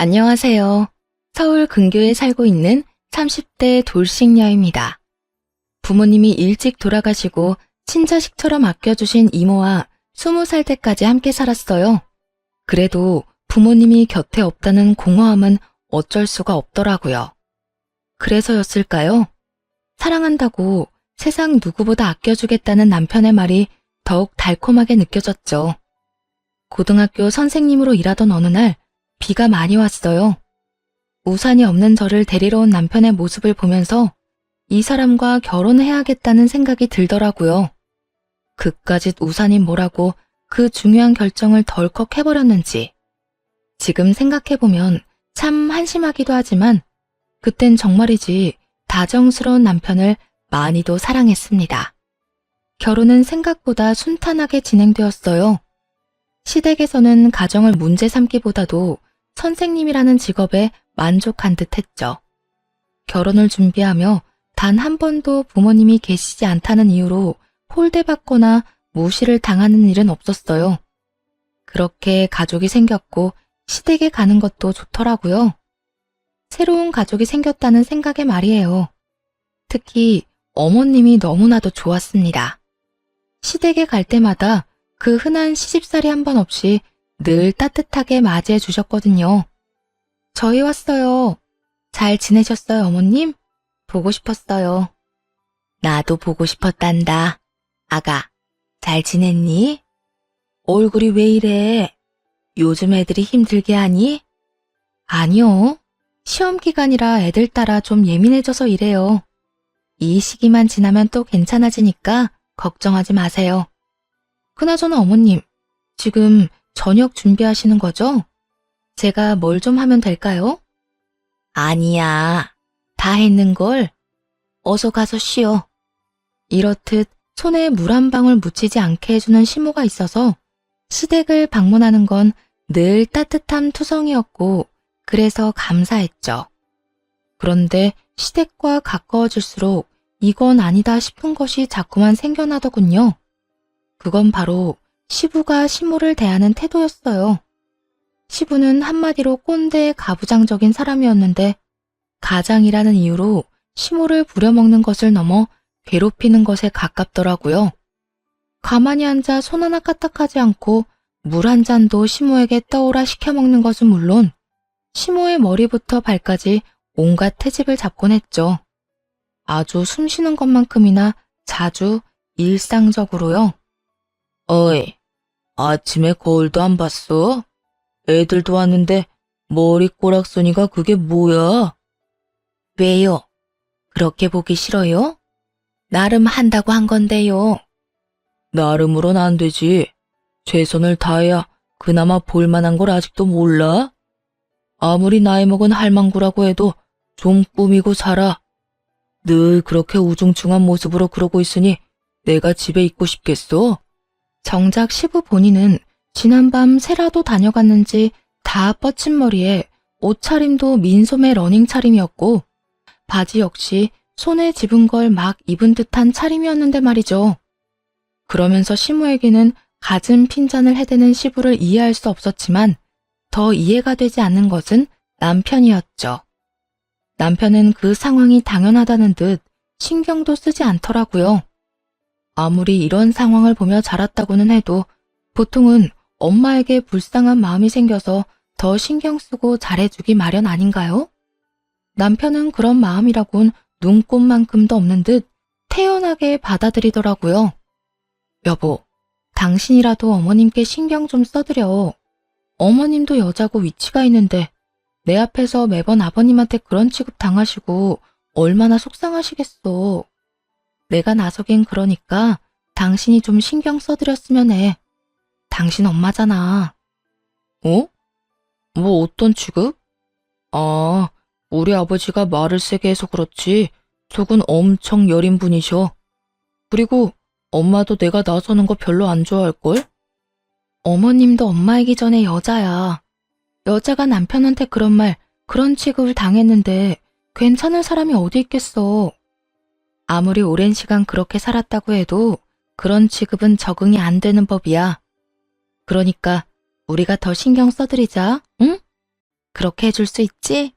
안녕하세요. 서울 근교에 살고 있는 30대 돌싱녀입니다. 부모님이 일찍 돌아가시고 친자식처럼 아껴주신 이모와 20살 때까지 함께 살았어요. 그래도 부모님이 곁에 없다는 공허함은 어쩔 수가 없더라고요. 그래서였을까요? 사랑한다고 세상 누구보다 아껴주겠다는 남편의 말이 더욱 달콤하게 느껴졌죠. 고등학교 선생님으로 일하던 어느 날 비가 많이 왔어요. 우산이 없는 저를 데리러 온 남편의 모습을 보면서 이 사람과 결혼해야겠다는 생각이 들더라고요. 그까짓 우산이 뭐라고 그 중요한 결정을 덜컥 해버렸는지. 지금 생각해보면 참 한심하기도 하지만 그땐 정말이지 다정스러운 남편을 많이도 사랑했습니다. 결혼은 생각보다 순탄하게 진행되었어요. 시댁에서는 가정을 문제 삼기보다도 선생님이라는 직업에 만족한 듯 했죠. 결혼을 준비하며 단 한 번도 부모님이 계시지 않다는 이유로 홀대받거나 무시를 당하는 일은 없었어요. 그렇게 가족이 생겼고 시댁에 가는 것도 좋더라고요. 새로운 가족이 생겼다는 생각에 말이에요. 특히 어머님이 너무나도 좋았습니다. 시댁에 갈 때마다 그 흔한 시집살이 한 번 없이 늘 따뜻하게 맞이해 주셨거든요. 저희 왔어요. 잘 지내셨어요, 어머님? 보고 싶었어요. 나도 보고 싶었단다. 아가, 잘 지냈니? 얼굴이 왜 이래? 요즘 애들이 힘들게 하니? 아니요. 시험 기간이라 애들 따라 좀 예민해져서 이래요. 이 시기만 지나면 또 괜찮아지니까 걱정하지 마세요. 그나저나 어머님, 지금 저녁 준비하시는 거죠? 제가 뭘 좀 하면 될까요? 아니야. 다 했는걸. 어서 가서 쉬어. 이렇듯 손에 물 한 방울 묻히지 않게 해주는 시모가 있어서 시댁을 방문하는 건 늘 따뜻함 투성이었고 그래서 감사했죠. 그런데 시댁과 가까워질수록 이건 아니다 싶은 것이 자꾸만 생겨나더군요. 그건 바로 시부가 시모를 대하는 태도였어요. 시부는 한마디로 꼰대 가부장적인 사람이었는데 가장이라는 이유로 시모를 부려먹는 것을 넘어 괴롭히는 것에 가깝더라고요. 가만히 앉아 손 하나 까딱하지 않고 물 한 잔도 시모에게 떠오라 시켜먹는 것은 물론 시모의 머리부터 발까지 온갖 태집을 잡곤 했죠. 아주 숨쉬는 것만큼이나 자주 일상적으로요. 어이, 아침에 거울도 안 봤어? 애들도 왔는데 머리 꼬락서니가 그게 뭐야? 왜요? 그렇게 보기 싫어요? 나름 한다고 한 건데요. 나름으론 안 되지. 최선을 다해야 그나마 볼만한 걸 아직도 몰라? 아무리 나이 먹은 할망구라고 해도 좀 꾸미고 살아. 늘 그렇게 우중충한 모습으로 그러고 있으니 내가 집에 있고 싶겠어? 정작 시부 본인은 지난밤 새라도 다녀갔는지 다 뻗친 머리에 옷차림도 민소매 러닝 차림이었고 바지 역시 손에 집은 걸 막 입은 듯한 차림이었는데 말이죠. 그러면서 시모에게는 갖은 핀잔을 해대는 시부를 이해할 수 없었지만 더 이해가 되지 않는 것은 남편이었죠. 남편은 그 상황이 당연하다는 듯 신경도 쓰지 않더라고요. 아무리 이런 상황을 보며 자랐다고는 해도 보통은 엄마에게 불쌍한 마음이 생겨서 더 신경 쓰고 잘해주기 마련 아닌가요? 남편은 그런 마음이라곤 눈꼽만큼도 없는 듯 태연하게 받아들이더라고요. 여보, 당신이라도 어머님께 신경 좀 써드려. 어머님도 여자고 위치가 있는데 내 앞에서 매번 아버님한테 그런 취급 당하시고 얼마나 속상하시겠어. 내가 나서긴 그러니까 당신이 좀 신경 써드렸으면 해. 당신 엄마잖아. 어? 뭐 어떤 취급? 아, 우리 아버지가 말을 세게 해서 그렇지 속은 엄청 여린 분이셔. 그리고 엄마도 내가 나서는 거 별로 안 좋아할걸? 어머님도 엄마이기 전에 여자야. 여자가 남편한테 그런 말, 그런 취급을 당했는데 괜찮은 사람이 어디 있겠어. 아무리 오랜 시간 그렇게 살았다고 해도 그런 취급은 적응이 안 되는 법이야. 그러니까 우리가 더 신경 써드리자, 응? 그렇게 해줄 수 있지?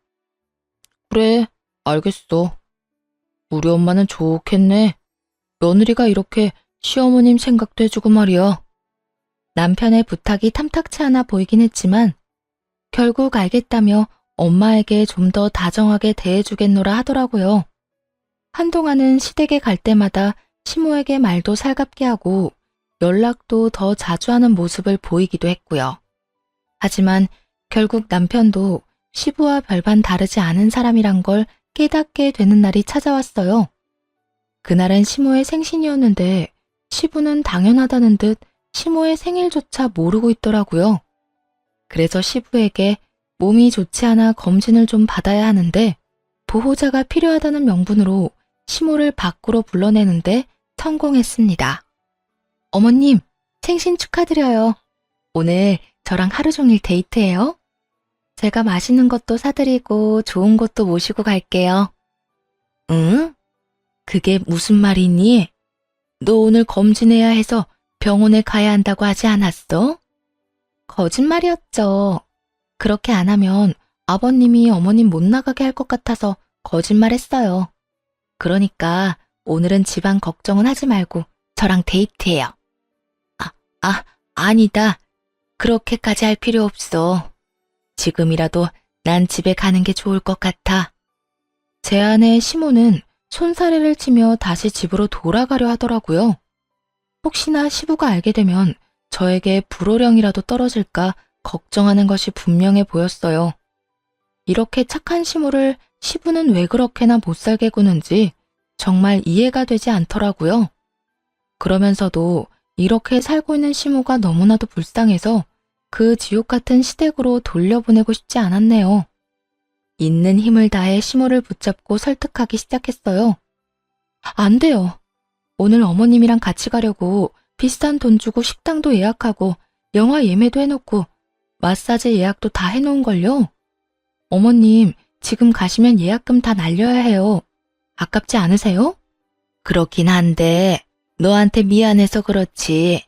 그래, 알겠어. 우리 엄마는 좋겠네. 며느리가 이렇게 시어머님 생각도 해주고 말이야. 남편의 부탁이 탐탁치 않아 보이긴 했지만 결국 알겠다며 엄마에게 좀 더 다정하게 대해주겠노라 하더라고요. 한동안은 시댁에 갈 때마다 시모에게 말도 살갑게 하고 연락도 더 자주 하는 모습을 보이기도 했고요. 하지만 결국 남편도 시부와 별반 다르지 않은 사람이란 걸 깨닫게 되는 날이 찾아왔어요. 그날은 시모의 생신이었는데 시부는 당연하다는 듯 시모의 생일조차 모르고 있더라고요. 그래서 시부에게 몸이 좋지 않아 검진을 좀 받아야 하는데 보호자가 필요하다는 명분으로 시모를 밖으로 불러내는데 성공했습니다. 어머님, 생신 축하드려요. 오늘 저랑 하루 종일 데이트해요. 제가 맛있는 것도 사드리고 좋은 곳도 모시고 갈게요. 응? 그게 무슨 말이니? 너 오늘 검진해야 해서 병원에 가야 한다고 하지 않았어? 거짓말이었죠. 그렇게 안 하면 아버님이 어머님 못 나가게 할 것 같아서 거짓말했어요. 그러니까 오늘은 집안 걱정은 하지 말고 저랑 데이트해요. 아니다. 그렇게까지 할 필요 없어. 지금이라도 난 집에 가는 게 좋을 것 같아. 제 아내 시모는 손사래를 치며 다시 집으로 돌아가려 하더라고요. 혹시나 시부가 알게 되면 저에게 불호령이라도 떨어질까 걱정하는 것이 분명해 보였어요. 이렇게 착한 시모를 시부는 왜 그렇게나 못살게 구는지 정말 이해가 되지 않더라고요. 그러면서도 이렇게 살고 있는 시모가 너무나도 불쌍해서 그 지옥 같은 시댁으로 돌려보내고 싶지 않았네요. 있는 힘을 다해 시모를 붙잡고 설득하기 시작했어요. 안 돼요. 오늘 어머님이랑 같이 가려고 비싼 돈 주고 식당도 예약하고 영화 예매도 해놓고 마사지 예약도 다 해놓은걸요. 어머님, 지금 가시면 예약금 다 날려야 해요. 아깝지 않으세요? 그렇긴 한데 너한테 미안해서 그렇지.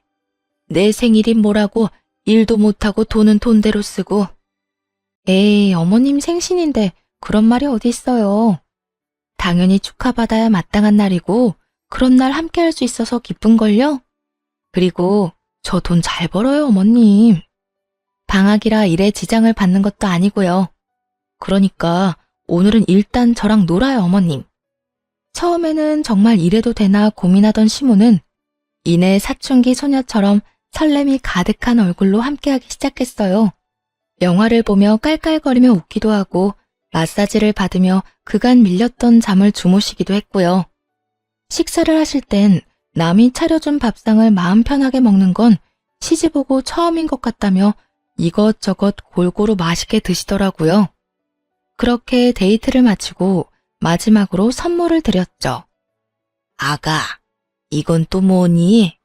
내 생일이 뭐라고 일도 못하고 돈은 돈대로 쓰고. 에이, 어머님 생신인데 그런 말이 어디 있어요. 당연히 축하받아야 마땅한 날이고 그런 날 함께 할 수 있어서 기쁜걸요? 그리고 저 돈 잘 벌어요, 어머님. 방학이라 일에 지장을 받는 것도 아니고요. 그러니까 오늘은 일단 저랑 놀아요, 어머님. 처음에는 정말 이래도 되나 고민하던 시모는 이내 사춘기 소녀처럼 설렘이 가득한 얼굴로 함께하기 시작했어요. 영화를 보며 깔깔거리며 웃기도 하고 마사지를 받으며 그간 밀렸던 잠을 주무시기도 했고요. 식사를 하실 땐 남이 차려준 밥상을 마음 편하게 먹는 건 시집오고 처음인 것 같다며 이것저것 골고루 맛있게 드시더라고요. 그렇게 데이트를 마치고 마지막으로 선물을 드렸죠. 아가, 이건 또 뭐니?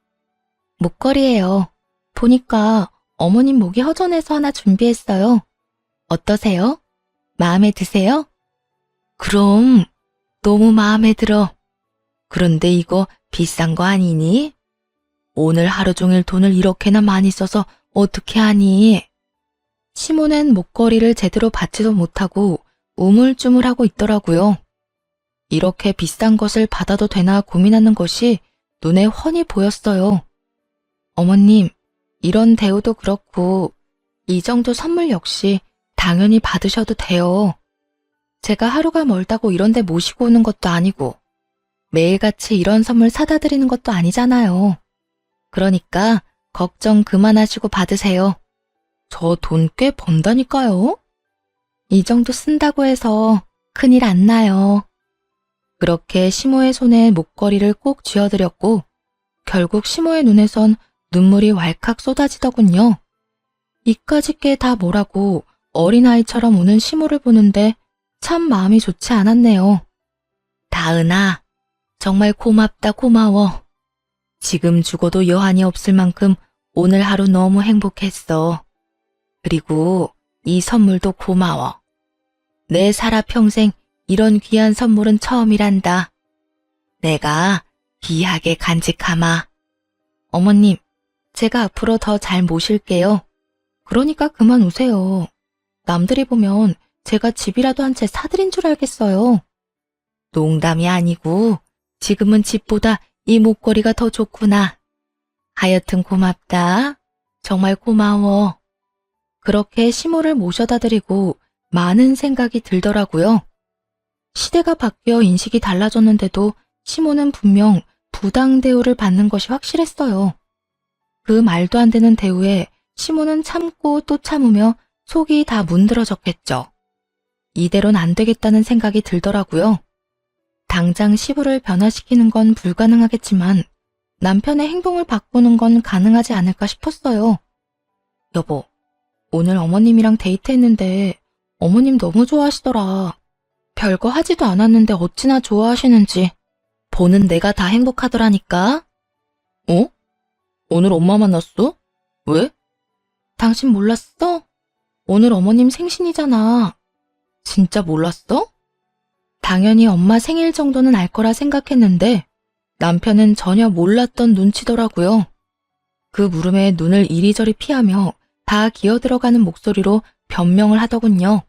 목걸이예요. 보니까 어머님 목이 허전해서 하나 준비했어요. 어떠세요? 마음에 드세요? 그럼 너무 마음에 들어. 그런데 이거 비싼 거 아니니? 오늘 하루 종일 돈을 이렇게나 많이 써서 어떻게 하니? 시모는 목걸이를 제대로 받지도 못하고 우물쭈물하고 있더라고요. 이렇게 비싼 것을 받아도 되나 고민하는 것이 눈에 훤히 보였어요. 어머님, 이런 대우도 그렇고 이 정도 선물 역시 당연히 받으셔도 돼요. 제가 하루가 멀다고 이런 데 모시고 오는 것도 아니고 매일같이 이런 선물 사다 드리는 것도 아니잖아요. 그러니까 걱정 그만하시고 받으세요. 저 돈 꽤 번다니까요. 이 정도 쓴다고 해서 큰일 안 나요. 그렇게 시모의 손에 목걸이를 꼭 쥐어드렸고 결국 시모의 눈에선 눈물이 왈칵 쏟아지더군요. 이까짓 게 다 뭐라고 어린아이처럼 우는 시모를 보는데 참 마음이 좋지 않았네요. 다은아, 정말 고맙다 고마워. 지금 죽어도 여한이 없을 만큼 오늘 하루 너무 행복했어. 그리고 이 선물도 고마워. 내 살아 평생 이런 귀한 선물은 처음이란다. 내가 귀하게 간직하마. 어머님, 제가 앞으로 더 잘 모실게요. 그러니까 그만 우세요. 남들이 보면 제가 집이라도 한 채 사들인 줄 알겠어요. 농담이 아니고 지금은 집보다 이 목걸이가 더 좋구나. 하여튼 고맙다. 정말 고마워. 그렇게 시모를 모셔다 드리고 많은 생각이 들더라고요. 시대가 바뀌어 인식이 달라졌는데도 시모는 분명 부당 대우를 받는 것이 확실했어요. 그 말도 안 되는 대우에 시모는 참고 또 참으며 속이 다 문드러졌겠죠. 이대로는 안 되겠다는 생각이 들더라고요. 당장 시부를 변화시키는 건 불가능하겠지만 남편의 행동을 바꾸는 건 가능하지 않을까 싶었어요. 여보, 오늘 어머님이랑 데이트했는데 어머님 너무 좋아하시더라. 별거 하지도 않았는데 어찌나 좋아하시는지 보는 내가 다 행복하더라니까. 어? 오늘 엄마 만났어? 왜? 당신 몰랐어? 오늘 어머님 생신이잖아. 진짜 몰랐어? 당연히 엄마 생일 정도는 알 거라 생각했는데 남편은 전혀 몰랐던 눈치더라고요. 그 물음에 눈을 이리저리 피하며 다 기어들어가는 목소리로 변명을 하더군요.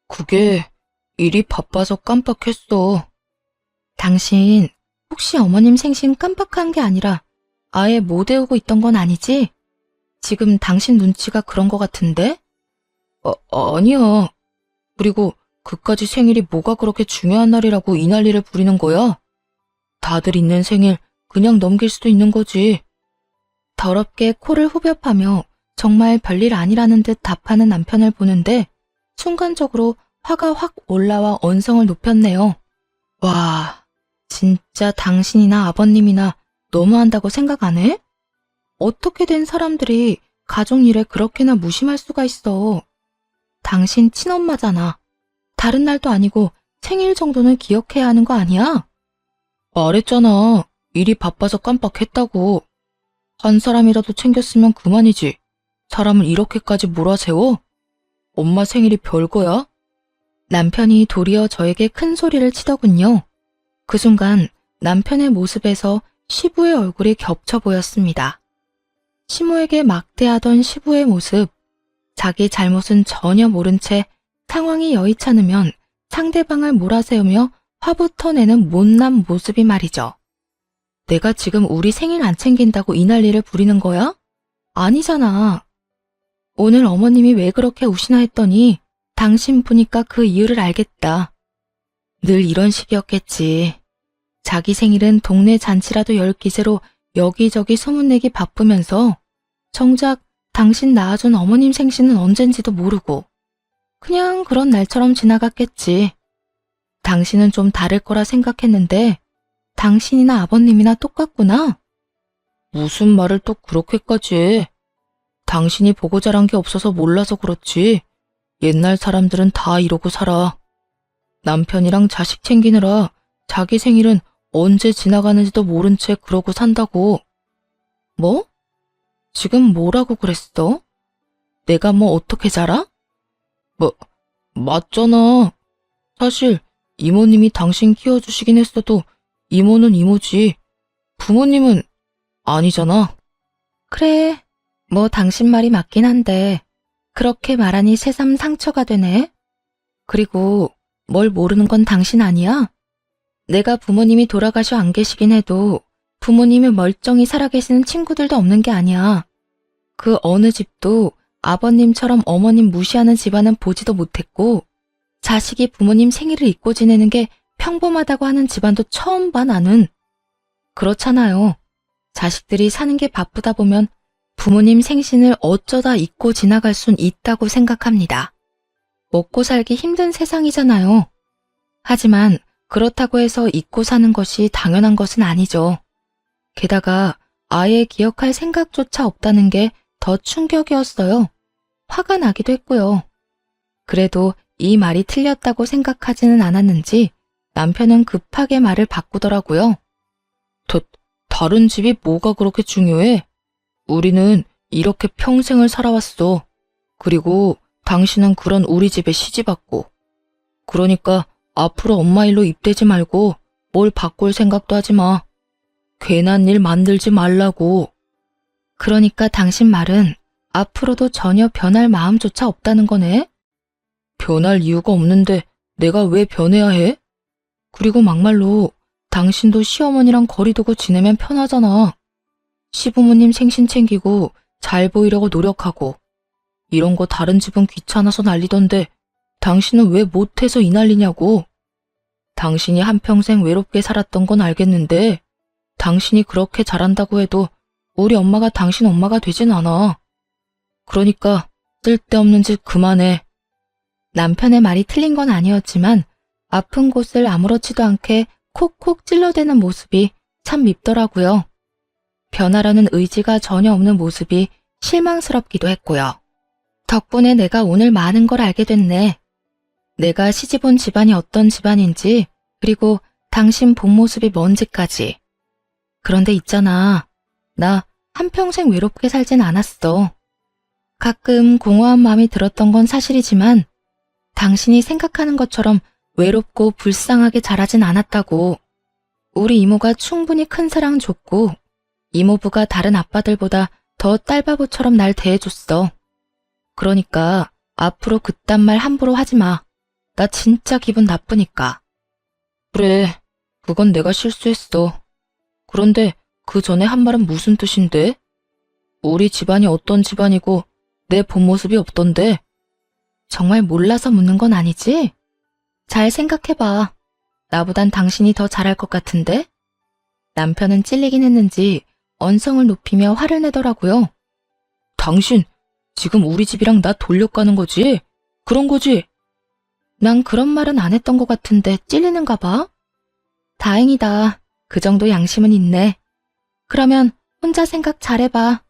그게 일이 바빠서 깜빡했어. 당신 혹시 어머님 생신 깜빡한 게 아니라 아예 못 외우고 있던 건 아니지? 지금 당신 눈치가 그런 것 같은데? 아니야. 그리고 그까지 생일이 뭐가 그렇게 중요한 날이라고 이 난리를 부리는 거야? 다들 있는 생일 그냥 넘길 수도 있는 거지. 더럽게 코를 후벼파며 정말 별일 아니라는 듯 답하는 남편을 보는데 순간적으로 화가 확 올라와 언성을 높였네요. 와, 진짜 당신이나 아버님이나 너무한다고 생각 안 해? 어떻게 된 사람들이 가족 일에 그렇게나 무심할 수가 있어. 당신 친엄마잖아. 다른 날도 아니고 생일 정도는 기억해야 하는 거 아니야? 말했잖아. 일이 바빠서 깜빡했다고. 한 사람이라도 챙겼으면 그만이지. 사람을 이렇게까지 몰아세워? 엄마 생일이 별거야? 남편이 도리어 저에게 큰 소리를 치더군요. 그 순간 남편의 모습에서 시부의 얼굴이 겹쳐 보였습니다. 시모에게 막대하던 시부의 모습, 자기 잘못은 전혀 모른 채 상황이 여의찮으면 상대방을 몰아세우며 화부터 내는 못난 모습이 말이죠. 내가 지금 우리 생일 안 챙긴다고 이 난리를 부리는 거야? 아니잖아. 오늘 어머님이 왜 그렇게 우시나 했더니 당신 보니까 그 이유를 알겠다. 늘 이런 식이었겠지. 자기 생일은 동네 잔치라도 열 기세로 여기저기 소문내기 바쁘면서 정작 당신 낳아준 어머님 생신은 언젠지도 모르고 그냥 그런 날처럼 지나갔겠지. 당신은 좀 다를 거라 생각했는데 당신이나 아버님이나 똑같구나. 무슨 말을 또 그렇게까지 해. 당신이 보고 자란 게 없어서 몰라서 그렇지. 옛날 사람들은 다 이러고 살아. 남편이랑 자식 챙기느라 자기 생일은 언제 지나가는지도 모른 채 그러고 산다고. 뭐? 지금 뭐라고 그랬어? 내가 뭐 어떻게 자라? 맞잖아. 사실 이모님이 당신 키워주시긴 했어도 이모는 이모지. 부모님은 아니잖아. 그래, 뭐 당신 말이 맞긴 한데 그렇게 말하니 새삼 상처가 되네. 그리고 뭘 모르는 건 당신 아니야? 내가 부모님이 돌아가셔 안 계시긴 해도 부모님이 멀쩡히 살아계시는 친구들도 없는 게 아니야. 그 어느 집도 아버님처럼 어머님 무시하는 집안은 보지도 못했고 자식이 부모님 생일을 잊고 지내는 게 평범하다고 하는 집안도 처음 봐 나는. 그렇잖아요. 자식들이 사는 게 바쁘다 보면 부모님 생신을 어쩌다 잊고 지나갈 순 있다고 생각합니다. 먹고 살기 힘든 세상이잖아요. 하지만 그렇다고 해서 잊고 사는 것이 당연한 것은 아니죠. 게다가 아예 기억할 생각조차 없다는 게 더 충격이었어요. 화가 나기도 했고요. 그래도 이 말이 틀렸다고 생각하지는 않았는지 남편은 급하게 말을 바꾸더라고요. 다른 집이 뭐가 그렇게 중요해? 우리는 이렇게 평생을 살아왔어. 그리고 당신은 그런 우리 집에 시집왔고. 그러니까 앞으로 엄마 일로 입대지 말고 뭘 바꿀 생각도 하지 마. 괜한 일 만들지 말라고. 그러니까 당신 말은 앞으로도 전혀 변할 마음조차 없다는 거네? 변할 이유가 없는데 내가 왜 변해야 해? 그리고 막말로 당신도 시어머니랑 거리 두고 지내면 편하잖아. 시부모님 생신 챙기고 잘 보이려고 노력하고 이런 거 다른 집은 귀찮아서 난리던데 당신은 왜 못해서 이 난리냐고. 당신이 한평생 외롭게 살았던 건 알겠는데 당신이 그렇게 잘한다고 해도 우리 엄마가 당신 엄마가 되진 않아. 그러니까 쓸데없는 짓 그만해. 남편의 말이 틀린 건 아니었지만 아픈 곳을 아무렇지도 않게 콕콕 찔러대는 모습이 참 밉더라고요. 변하려는 의지가 전혀 없는 모습이 실망스럽기도 했고요. 덕분에 내가 오늘 많은 걸 알게 됐네. 내가 시집온 집안이 어떤 집안인지, 그리고 당신 본 모습이 뭔지까지. 그런데 있잖아. 나 한평생 외롭게 살진 않았어. 가끔 공허한 마음이 들었던 건 사실이지만 당신이 생각하는 것처럼 외롭고 불쌍하게 자라진 않았다고. 우리 이모가 충분히 큰 사랑 줬고 이모부가 다른 아빠들보다 더 딸바보처럼 날 대해줬어. 그러니까 앞으로 그딴 말 함부로 하지 마. 나 진짜 기분 나쁘니까. 그래, 그건 내가 실수했어. 그런데 그 전에 한 말은 무슨 뜻인데? 우리 집안이 어떤 집안이고 내 본 모습이 없던데? 정말 몰라서 묻는 건 아니지? 잘 생각해봐. 나보단 당신이 더 잘할 것 같은데? 남편은 찔리긴 했는지 언성을 높이며 화를 내더라고요. 당신, 지금 우리 집이랑 나 돌려가는 거지? 그런 거지? 난 그런 말은 안 했던 것 같은데 찔리는가 봐? 다행이다. 그 정도 양심은 있네. 그러면 혼자 생각 잘해봐.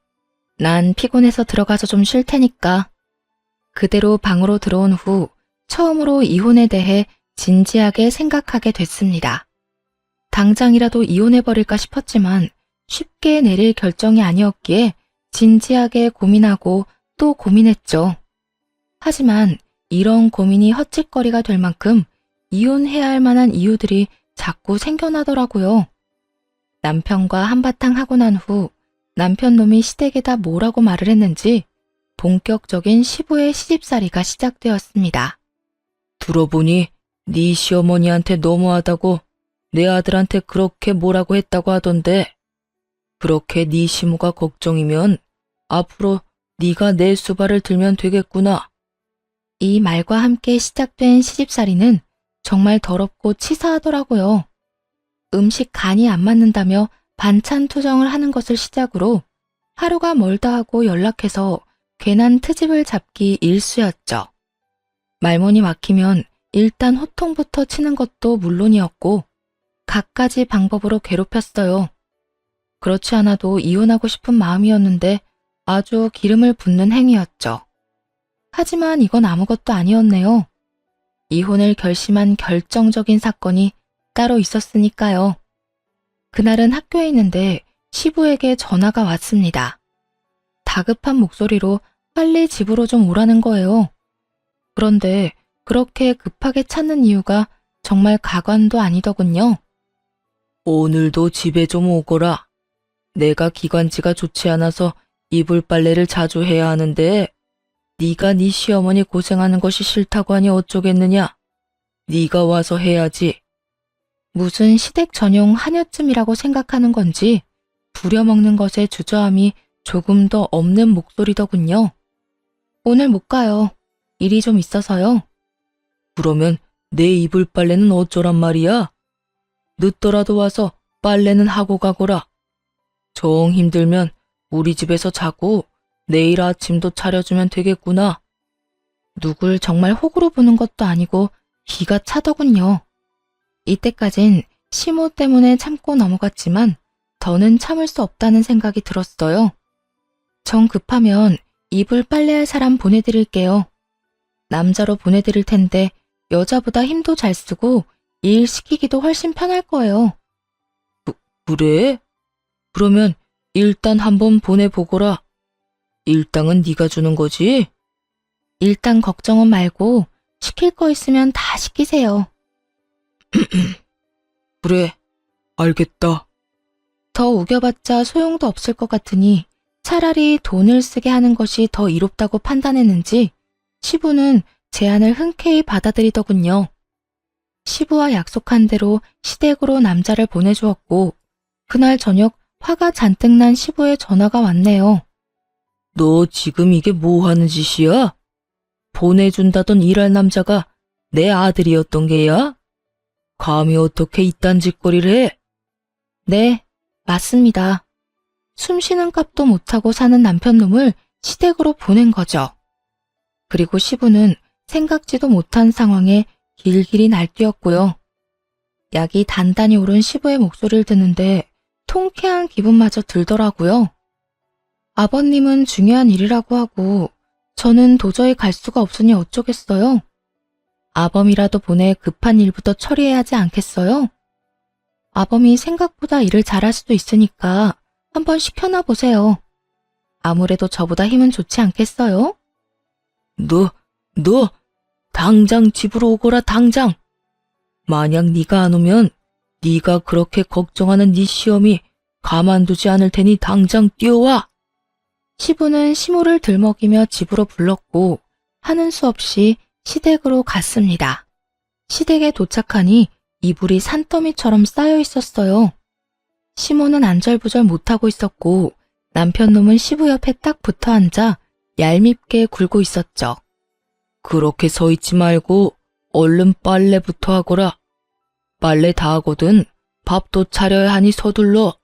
난 피곤해서 들어가서 좀 쉴 테니까. 그대로 방으로 들어온 후 처음으로 이혼에 대해 진지하게 생각하게 됐습니다. 당장이라도 이혼해버릴까 싶었지만 쉽게 내릴 결정이 아니었기에 진지하게 고민하고 또 고민했죠. 하지만 이런 고민이 헛짓거리가 될 만큼 이혼해야 할 만한 이유들이 자꾸 생겨나더라고요. 남편과 한바탕 하고 난 후 남편 놈이 시댁에다 뭐라고 말을 했는지 본격적인 시부의 시집살이가 시작되었습니다. 들어보니 네 시어머니한테 너무하다고 내 아들한테 그렇게 뭐라고 했다고 하던데, 그렇게 네 시모가 걱정이면 앞으로 네가 내 수발을 들면 되겠구나. 이 말과 함께 시작된 시집살이는 정말 더럽고 치사하더라고요. 음식 간이 안 맞는다며 반찬 투정을 하는 것을 시작으로 하루가 멀다 하고 연락해서 괜한 트집을 잡기 일쑤였죠. 말문이 막히면 일단 호통부터 치는 것도 물론이었고 갖가지 방법으로 괴롭혔어요. 그렇지 않아도 이혼하고 싶은 마음이었는데 아주 기름을 붓는 행위였죠. 하지만 이건 아무것도 아니었네요. 이혼을 결심한 결정적인 사건이 따로 있었으니까요. 그날은 학교에 있는데 시부에게 전화가 왔습니다. 다급한 목소리로 빨리 집으로 좀 오라는 거예요. 그런데 그렇게 급하게 찾는 이유가 정말 가관도 아니더군요. 오늘도 집에 좀 오거라. 내가 기관지가 좋지 않아서 이불 빨래를 자주 해야 하는데 네가 네 시어머니 고생하는 것이 싫다고 하니 어쩌겠느냐. 네가 와서 해야지. 무슨 시댁 전용 한여쯤이라고 생각하는 건지 부려먹는 것에 주저함이 조금 더 없는 목소리더군요. 오늘 못 가요. 일이 좀 있어서요. 그러면 내 이불 빨래는 어쩌란 말이야? 늦더라도 와서 빨래는 하고 가거라. 정 힘들면 우리 집에서 자고 내일 아침도 차려주면 되겠구나. 누굴 정말 호구로 보는 것도 아니고 기가 차더군요. 이때까진 시모 때문에 참고 넘어갔지만 더는 참을 수 없다는 생각이 들었어요. 정 급하면 이불 빨래할 사람 보내드릴게요. 남자로 보내드릴 텐데 여자보다 힘도 잘 쓰고 일 시키기도 훨씬 편할 거예요. 그래? 그러면 일단 한번 보내보거라. 일당은 네가 주는 거지? 일당 걱정은 말고 시킬 거 있으면 다 시키세요. 그래, 알겠다. 더 우겨봤자 소용도 없을 것 같으니 차라리 돈을 쓰게 하는 것이 더 이롭다고 판단했는지 시부는 제안을 흔쾌히 받아들이더군요. 시부와 약속한 대로 시댁으로 남자를 보내주었고 그날 저녁 화가 잔뜩 난 시부의 전화가 왔네요. 너 지금 이게 뭐 하는 짓이야? 보내준다던 일할 남자가 내 아들이었던 게야? 감히 어떻게 이딴 짓거리를 해? 네, 맞습니다. 숨 쉬는 값도 못하고 사는 남편놈을 시댁으로 보낸 거죠. 그리고 시부는 생각지도 못한 상황에 길길이 날뛰었고요. 약이 단단히 오른 시부의 목소리를 듣는데 통쾌한 기분마저 들더라고요. 아버님은 중요한 일이라고 하고 저는 도저히 갈 수가 없으니 어쩌겠어요. 아범이라도 보내 급한 일부터 처리해야 하지 않겠어요? 아범이 생각보다 일을 잘할 수도 있으니까 한번 시켜놔 보세요. 아무래도 저보다 힘은 좋지 않겠어요? 너 당장 집으로 오거라 당장. 만약 네가 안 오면 네가 그렇게 걱정하는 네 시엄이 가만두지 않을 테니 당장 뛰어와. 시부는 시모를 들먹이며 집으로 불렀고 하는 수 없이 시댁으로 갔습니다. 시댁에 도착하니 이불이 산더미처럼 쌓여 있었어요. 시모는 안절부절 못하고 있었고 남편놈은 시부 옆에 딱 붙어 앉아 얄밉게 굴고 있었죠. 그렇게 서 있지 말고 얼른 빨래부터 하거라. 빨래 다 하거든 밥도 차려야 하니 서둘러.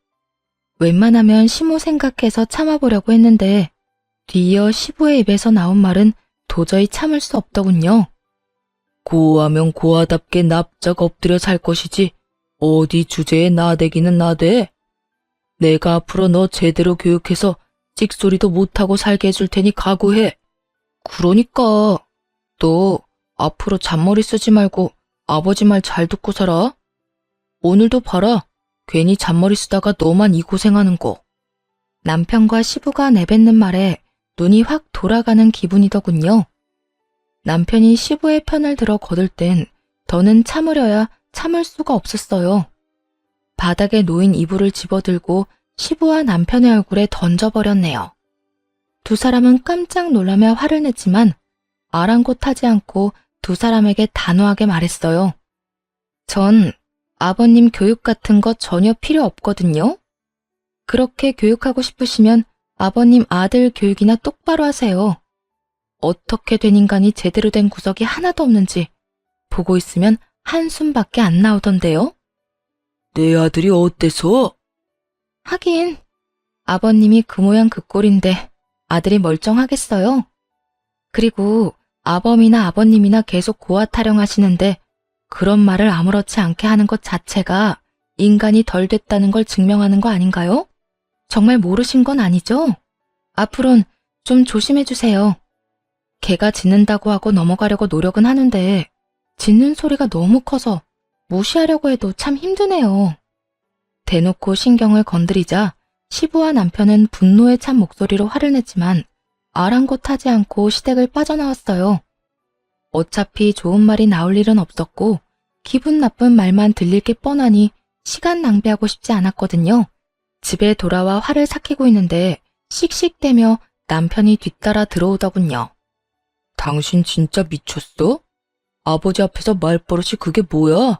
웬만하면 시모 생각해서 참아보려고 했는데 뒤이어 시부의 입에서 나온 말은 도저히 참을 수 없더군요. 고하면 고하답게 납작 엎드려 살 것이지 어디 주제에 나대기는 나대. 내가 앞으로 너 제대로 교육해서 찍소리도 못하고 살게 해줄 테니 각오해. 그러니까 너 앞으로 잔머리 쓰지 말고 아버지 말 잘 듣고 살아. 오늘도 봐라. 괜히 잔머리 쓰다가 너만 이 고생하는 거. 남편과 시부가 내뱉는 말에 눈이 확 돌아가는 기분이더군요. 남편이 시부의 편을 들어 거들 땐 더는 참으려야 참을 수가 없었어요. 바닥에 놓인 이불을 집어들고 시부와 남편의 얼굴에 던져버렸네요. 두 사람은 깜짝 놀라며 화를 냈지만 아랑곳하지 않고 두 사람에게 단호하게 말했어요. 전 아버님 교육 같은 거 전혀 필요 없거든요. 그렇게 교육하고 싶으시면 아버님 아들 교육이나 똑바로 하세요. 어떻게 된 인간이 제대로 된 구석이 하나도 없는지 보고 있으면 한숨밖에 안 나오던데요. 내 아들이 어때서? 하긴 아버님이 그 모양 그 꼴인데 아들이 멀쩡하겠어요. 그리고 아범이나 아버님이나 계속 고아 타령하시는데 그런 말을 아무렇지 않게 하는 것 자체가 인간이 덜 됐다는 걸 증명하는 거 아닌가요? 정말 모르신 건 아니죠? 앞으론 좀 조심해 주세요. 개가 짖는다고 하고 넘어가려고 노력은 하는데 짖는 소리가 너무 커서 무시하려고 해도 참 힘드네요. 대놓고 신경을 건드리자 시부와 남편은 분노에 찬 목소리로 화를 냈지만 아랑곳하지 않고 시댁을 빠져나왔어요. 어차피 좋은 말이 나올 일은 없었고 기분 나쁜 말만 들릴 게 뻔하니 시간 낭비하고 싶지 않았거든요. 집에 돌아와 화를 삭히고 있는데 씩씩대며 남편이 뒤따라 들어오더군요. 당신 진짜 미쳤어? 아버지 앞에서 말버릇이 그게 뭐야?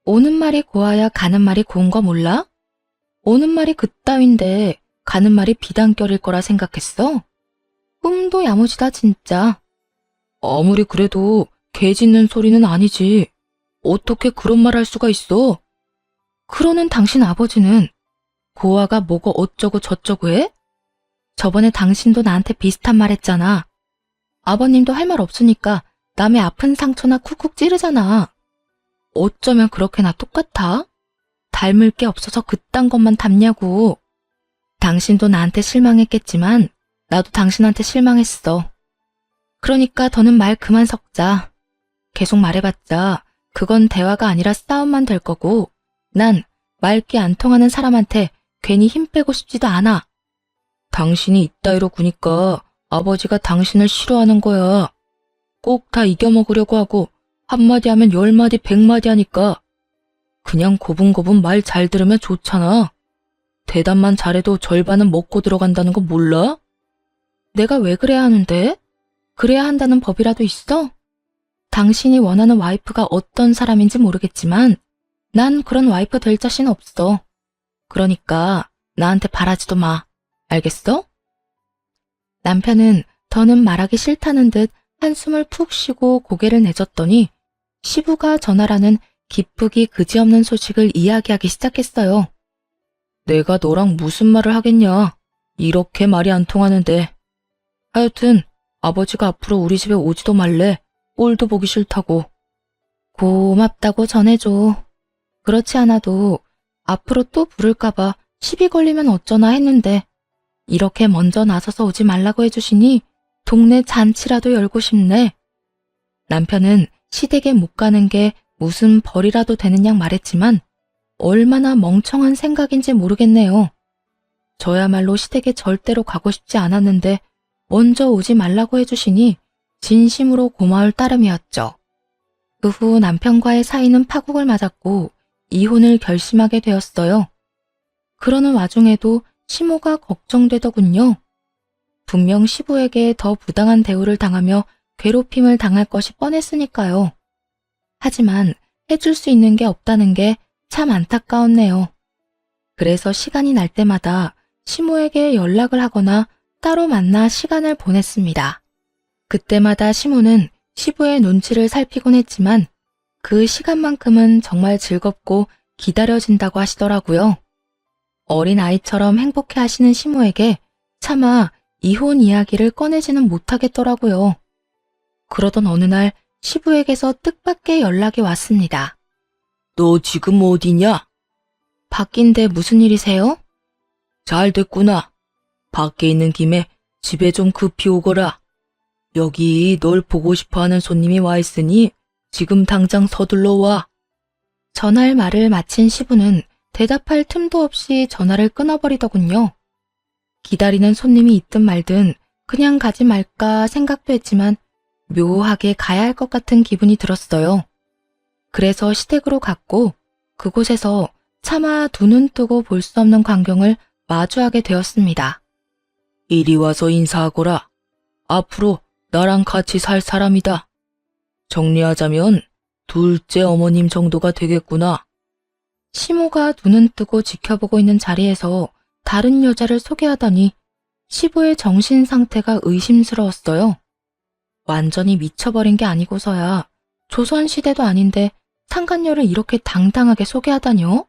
오는 말이 고와야 가는 말이 고운 거 몰라? 오는 말이 그따윈데 가는 말이 비단결일 거라 생각했어? 꿈도 야무지다 진짜. 아무리 그래도 개 짖는 소리는 아니지. 어떻게 그런 말 할 수가 있어? 그러는 당신 아버지는 고아가 뭐고 어쩌고 저쩌고 해? 저번에 당신도 나한테 비슷한 말 했잖아. 아버님도 할 말 없으니까 남의 아픈 상처나 쿡쿡 찌르잖아. 어쩌면 그렇게나 똑같아? 닮을 게 없어서 그딴 것만 닮냐고. 당신도 나한테 실망했겠지만 나도 당신한테 실망했어. 그러니까 더는 말 그만 섞자. 계속 말해봤자 그건 대화가 아니라 싸움만 될 거고 난 말귀 안 통하는 사람한테 괜히 힘 빼고 싶지도 않아. 당신이 이따위로 구니까 아버지가 당신을 싫어하는 거야. 꼭 다 이겨먹으려고 하고 한마디 하면 10마디 100마디 하니까 그냥 고분고분 말 잘 들으면 좋잖아. 대답만 잘해도 절반은 먹고 들어간다는 거 몰라? 내가 왜 그래야 하는데? 그래야 한다는 법이라도 있어? 당신이 원하는 와이프가 어떤 사람인지 모르겠지만 난 그런 와이프 될 자신 없어. 그러니까 나한테 바라지도 마. 알겠어? 남편은 더는 말하기 싫다는 듯 한숨을 푹 쉬고 고개를 내젓더니 시부가 전하라는 기쁘기 그지없는 소식을 이야기하기 시작했어요. 내가 너랑 무슨 말을 하겠냐. 이렇게 말이 안 통하는데. 하여튼 아버지가 앞으로 우리 집에 오지도 말래. 꼴도 보기 싫다고. 고맙다고 전해줘. 그렇지 않아도 앞으로 또 부를까봐 시비 걸리면 어쩌나 했는데 이렇게 먼저 나서서 오지 말라고 해주시니 동네 잔치라도 열고 싶네. 남편은 시댁에 못 가는 게 무슨 벌이라도 되는 양 말했지만 얼마나 멍청한 생각인지 모르겠네요. 저야말로 시댁에 절대로 가고 싶지 않았는데 먼저 오지 말라고 해주시니 진심으로 고마울 따름이었죠. 그 후 남편과의 사이는 파국을 맞았고 이혼을 결심하게 되었어요. 그러는 와중에도 시모가 걱정되더군요. 분명 시부에게 더 부당한 대우를 당하며 괴롭힘을 당할 것이 뻔했으니까요. 하지만 해줄 수 있는 게 없다는 게 참 안타까웠네요. 그래서 시간이 날 때마다 시모에게 연락을 하거나 따로 만나 시간을 보냈습니다. 그때마다 시모는 시부의 눈치를 살피곤 했지만 그 시간만큼은 정말 즐겁고 기다려진다고 하시더라고요. 어린 아이처럼 행복해 하시는 시모에게 차마 이혼 이야기를 꺼내지는 못하겠더라고요. 그러던 어느 날 시부에게서 뜻밖의 연락이 왔습니다. 너 지금 어디냐? 밖인데 무슨 일이세요? 잘 됐구나. 밖에 있는 김에 집에 좀 급히 오거라. 여기 널 보고 싶어하는 손님이 와 있으니 지금 당장 서둘러 와. 전할 말을 마친 시부는 대답할 틈도 없이 전화를 끊어버리더군요. 기다리는 손님이 있든 말든 그냥 가지 말까 생각도 했지만 묘하게 가야 할 것 같은 기분이 들었어요. 그래서 시댁으로 갔고 그곳에서 차마 두 눈 뜨고 볼 수 없는 광경을 마주하게 되었습니다. 이리 와서 인사하거라. 앞으로 나랑 같이 살 사람이다. 정리하자면 둘째 어머님 정도가 되겠구나. 시모가 눈은 뜨고 지켜보고 있는 자리에서 다른 여자를 소개하더니 시부의 정신 상태가 의심스러웠어요. 완전히 미쳐버린 게 아니고서야 조선시대도 아닌데 상간녀를 이렇게 당당하게 소개하다뇨?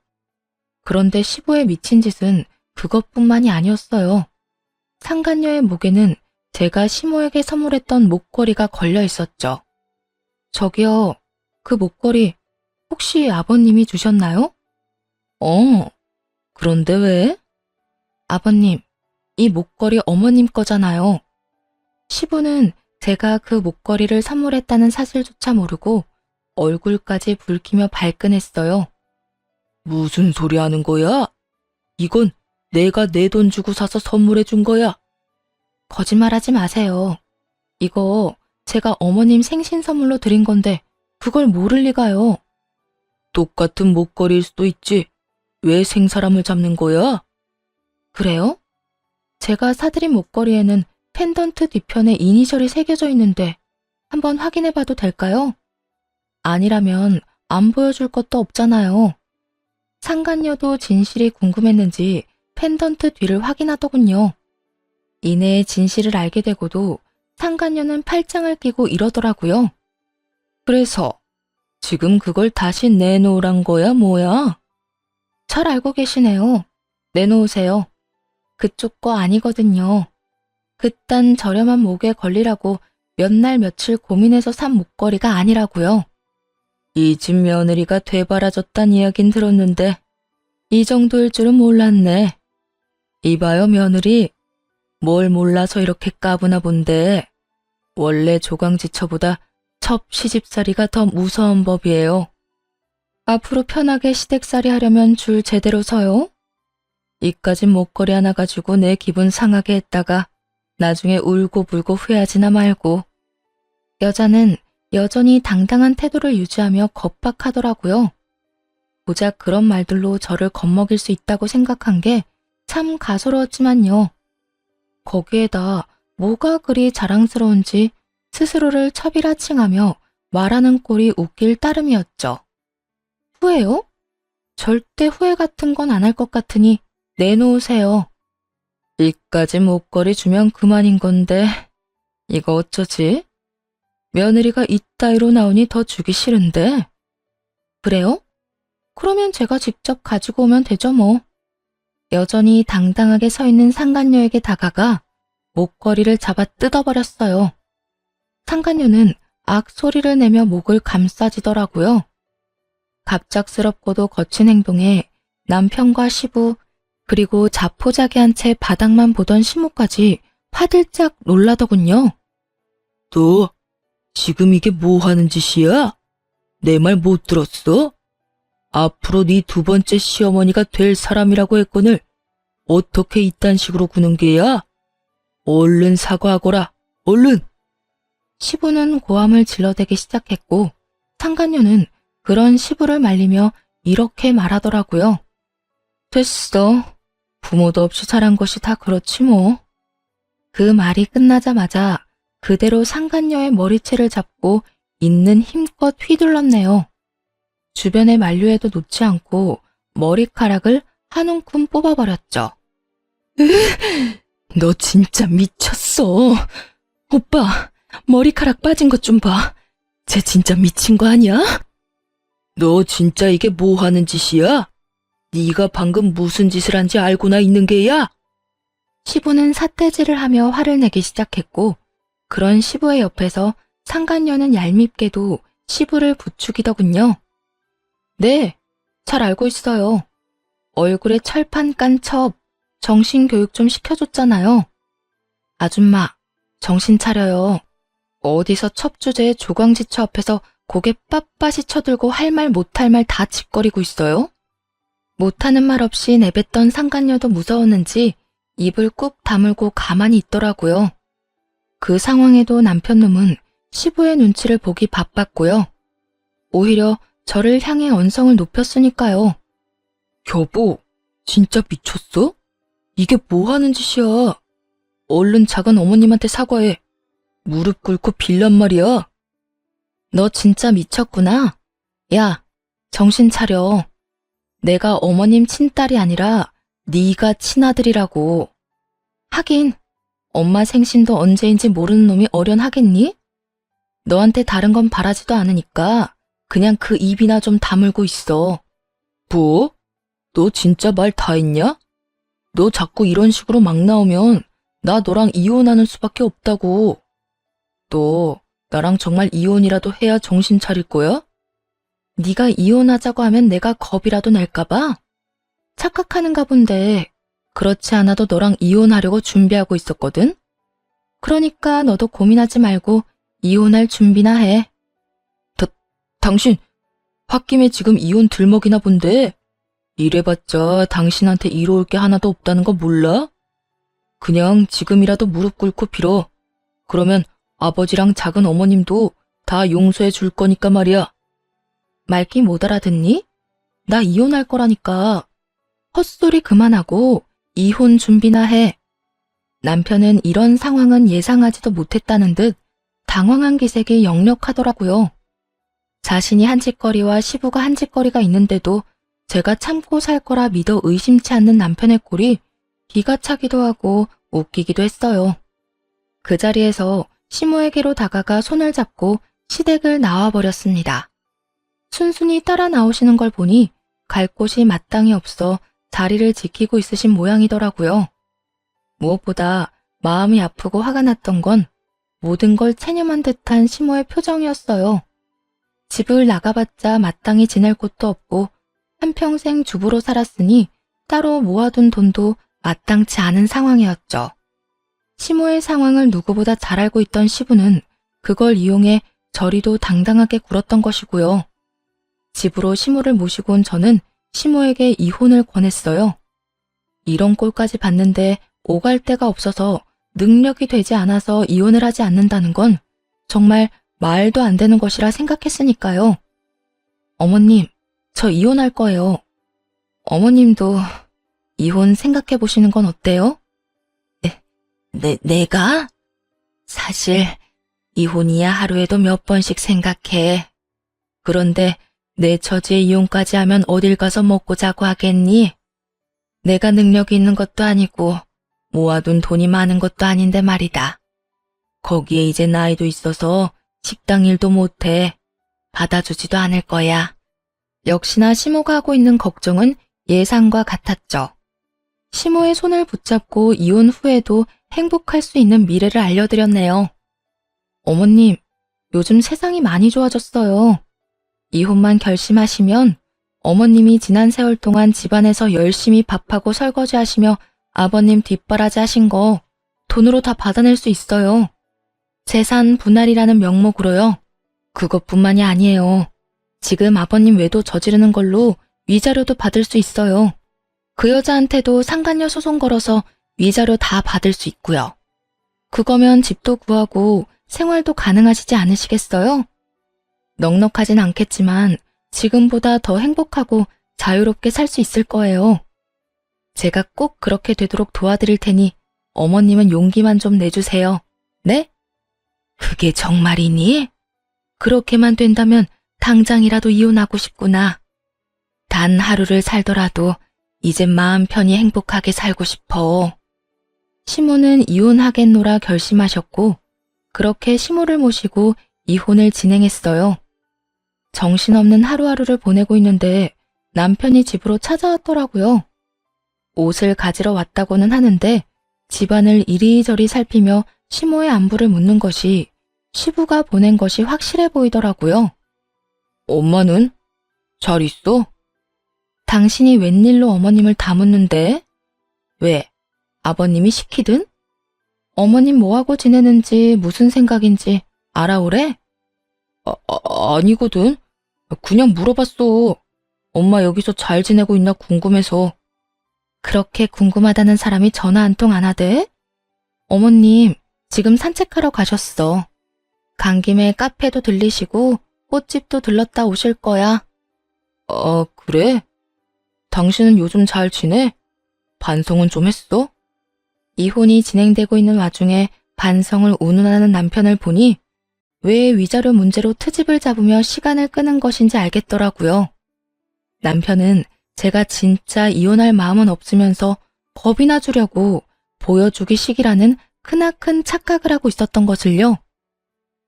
그런데 시부의 미친 짓은 그것뿐만이 아니었어요. 상간녀의 목에는 제가 시모에게 선물했던 목걸이가 걸려 있었죠. 저기요, 그 목걸이 혹시 아버님이 주셨나요? 그런데 왜? 아버님, 이 목걸이 어머님 거잖아요. 시부는 제가 그 목걸이를 선물했다는 사실조차 모르고 얼굴까지 붉히며 발끈했어요. 무슨 소리 하는 거야? 이건 내가 내 돈 주고 사서 선물해 준 거야. 거짓말하지 마세요. 이거 제가 어머님 생신 선물로 드린 건데 그걸 모를 리가요. 똑같은 목걸이일 수도 있지. 왜 생사람을 잡는 거야? 그래요? 제가 사드린 목걸이에는 펜던트 뒤편에 이니셜이 새겨져 있는데 한번 확인해봐도 될까요? 아니라면 안 보여줄 것도 없잖아요. 상간녀도 진실이 궁금했는지 펜던트 뒤를 확인하더군요. 이내 진실을 알게 되고도 상간녀는 팔짱을 끼고 이러더라고요. 그래서 지금 그걸 다시 내놓으란 거야, 뭐야? 잘 알고 계시네요. 내놓으세요. 그쪽 거 아니거든요. 그딴 저렴한 목에 걸리라고 몇 날 며칠 고민해서 산 목걸이가 아니라고요. 이 집 며느리가 되바라졌단 이야긴 들었는데 이 정도일 줄은 몰랐네. 이봐요, 며느리. 뭘 몰라서 이렇게 까부나 본데 원래 조강지처보다 첩 시집살이가 더 무서운 법이에요. 앞으로 편하게 시댁살이 하려면 줄 제대로 서요? 이까진 목걸이 하나 가지고 내 기분 상하게 했다가 나중에 울고불고 후회하지나 말고. 여자는 여전히 당당한 태도를 유지하며 겁박하더라고요. 고작 그런 말들로 저를 겁먹일 수 있다고 생각한 게 참 가소로웠지만요. 거기에다 뭐가 그리 자랑스러운지 스스로를 첩이라칭하며 말하는 꼴이 웃길 따름이었죠. 후회요? 절대 후회 같은 건 안 할 것 같으니 내놓으세요. 이까지 목걸이 주면 그만인 건데 이거 어쩌지? 며느리가 이따위로 나오니 더 주기 싫은데. 그래요? 그러면 제가 직접 가지고 오면 되죠 뭐. 여전히 당당하게 서 있는 상간녀에게 다가가 목걸이를 잡아 뜯어버렸어요. 상간녀는 악 소리를 내며 목을 감싸지더라고요. 갑작스럽고도 거친 행동에 남편과 시부 그리고 자포자기한 채 바닥만 보던 시모까지 화들짝 놀라더군요. 너 지금 이게 뭐 하는 짓이야? 내 말 못 들었어? 앞으로 네 두 번째 시어머니가 될 사람이라고 했거늘 어떻게 이딴 식으로 구는 게야? 얼른 사과하거라, 얼른! 시부는 고함을 질러대기 시작했고 상간녀는 그런 시부를 말리며 이렇게 말하더라고요. 됐어. 부모도 없이 자란 것이 다 그렇지 뭐. 그 말이 끝나자마자 그대로 상간녀의 머리채를 잡고 있는 힘껏 휘둘렀네요. 주변의 만류에도 놓지 않고 머리카락을 한 움큼 뽑아버렸죠. 너 진짜 미쳤어. 오빠, 머리카락 빠진 것 좀 봐. 쟤 진짜 미친 거 아니야? 너 진짜 이게 뭐 하는 짓이야? 네가 방금 무슨 짓을 한지 알고나 있는 게야? 시부는 삿대질을 하며 화를 내기 시작했고 그런 시부의 옆에서 상간녀는 얄밉게도 시부를 부추기더군요. 네, 잘 알고 있어요. 얼굴에 철판 깐 첩, 정신교육 좀 시켜줬잖아요. 아줌마, 정신 차려요. 어디서 첩 주제에 조광지처 앞에서 고개 빳빳이 쳐들고 할 말 못할 말 다 짓거리고 있어요? 못하는 말 없이 내뱉던 상간녀도 무서웠는지 입을 꾹 다물고 가만히 있더라고요. 그 상황에도 남편놈은 시부의 눈치를 보기 바빴고요. 오히려 저를 향해 언성을 높였으니까요. 여보, 진짜 미쳤어? 이게 뭐 하는 짓이야? 얼른 작은 어머님한테 사과해. 무릎 꿇고 빌란 말이야. 너 진짜 미쳤구나. 야, 정신 차려. 내가 어머님 친딸이 아니라 네가 친아들이라고. 하긴 엄마 생신도 언제인지 모르는 놈이 어련하겠니? 너한테 다른 건 바라지도 않으니까 그냥 그 입이나 좀 다물고 있어. 뭐? 너 진짜 말 다 했냐? 너 자꾸 이런 식으로 막 나오면 나 너랑 이혼하는 수밖에 없다고. 너 나랑 정말 이혼이라도 해야 정신 차릴 거야? 네가 이혼하자고 하면 내가 겁이라도 낼까 봐? 착각하는가 본데 그렇지 않아도 너랑 이혼하려고 준비하고 있었거든? 그러니까 너도 고민하지 말고 이혼할 준비나 해. 당신 홧김에 지금 이혼 들먹이나 본데 이래봤자 당신한테 이로울 게 하나도 없다는 거 몰라? 그냥 지금이라도 무릎 꿇고 빌어. 그러면 아버지랑 작은 어머님도 다 용서해 줄 거니까 말이야. 말귀 못 알아듣니? 나 이혼할 거라니까. 헛소리 그만하고 이혼 준비나 해. 남편은 이런 상황은 예상하지도 못했다는 듯 당황한 기색이 역력하더라고요. 자신이 한 짓거리와 시부가 한 짓거리가 있는데도 제가 참고 살 거라 믿어 의심치 않는 남편의 꼴이 기가 차기도 하고 웃기기도 했어요. 그 자리에서 시모에게로 다가가 손을 잡고 시댁을 나와버렸습니다. 순순히 따라 나오시는 걸 보니 갈 곳이 마땅히 없어 자리를 지키고 있으신 모양이더라고요. 무엇보다 마음이 아프고 화가 났던 건 모든 걸 체념한 듯한 시모의 표정이었어요. 집을 나가봤자 마땅히 지낼 곳도 없고 한평생 주부로 살았으니 따로 모아둔 돈도 마땅치 않은 상황이었죠. 시모의 상황을 누구보다 잘 알고 있던 시부는 그걸 이용해 저리도 당당하게 굴었던 것이고요. 집으로 시모를 모시고 온 저는 시모에게 이혼을 권했어요. 이런 꼴까지 봤는데 오갈 데가 없어서 능력이 되지 않아서 이혼을 하지 않는다는 건 정말 말도 안 되는 것이라 생각했으니까요. 어머님, 저 이혼할 거예요. 어머님도 이혼 생각해 보시는 건 어때요? 내가? 사실 이혼이야 하루에도 몇 번씩 생각해. 그런데 내 처지에 이혼까지 하면 어딜 가서 먹고 자고 하겠니? 내가 능력이 있는 것도 아니고 모아둔 돈이 많은 것도 아닌데 말이다. 거기에 이제 나이도 있어서 식당 일도 못해. 받아주지도 않을 거야. 역시나 시모가 하고 있는 걱정은 예상과 같았죠. 시모의 손을 붙잡고 이혼 후에도 행복할 수 있는 미래를 알려드렸네요. 어머님, 요즘 세상이 많이 좋아졌어요. 이혼만 결심하시면 어머님이 지난 세월 동안 집안에서 열심히 밥하고 설거지 하시며 아버님 뒷바라지 하신 거 돈으로 다 받아낼 수 있어요. 재산 분할이라는 명목으로요. 그것뿐만이 아니에요. 지금 아버님 외도 저지르는 걸로 위자료도 받을 수 있어요. 그 여자한테도 상간녀 소송 걸어서 위자료 다 받을 수 있고요. 그거면 집도 구하고 생활도 가능하시지 않으시겠어요? 넉넉하진 않겠지만 지금보다 더 행복하고 자유롭게 살 수 있을 거예요. 제가 꼭 그렇게 되도록 도와드릴 테니 어머님은 용기만 좀 내주세요. 네? 그게 정말이니? 그렇게만 된다면 당장이라도 이혼하고 싶구나. 단 하루를 살더라도 이젠 마음 편히 행복하게 살고 싶어. 시모는 이혼하겠노라 결심하셨고 그렇게 시모를 모시고 이혼을 진행했어요. 정신없는 하루하루를 보내고 있는데 남편이 집으로 찾아왔더라고요. 옷을 가지러 왔다고는 하는데 집안을 이리저리 살피며 시모의 안부를 묻는 것이 시부가 보낸 것이 확실해 보이더라고요. 엄마는? 잘 있어? 당신이 웬일로 어머님을 다 묻는데? 왜? 아버님이 시키든? 어머님 뭐하고 지내는지 무슨 생각인지 알아오래? 아니거든. 그냥 물어봤어. 엄마 여기서 잘 지내고 있나 궁금해서. 그렇게 궁금하다는 사람이 전화 한 통 안 하대? 어머님, 지금 산책하러 가셨어. 간 김에 카페도 들리시고 꽃집도 들렀다 오실 거야. 그래? 당신은 요즘 잘 지내? 반성은 좀 했어? 이혼이 진행되고 있는 와중에 반성을 운운하는 남편을 보니 왜 위자료 문제로 트집을 잡으며 시간을 끄는 것인지 알겠더라고요. 남편은 제가 진짜 이혼할 마음은 없으면서 겁이나 주려고 보여주기식이라는 크나큰 착각을 하고 있었던 것을요.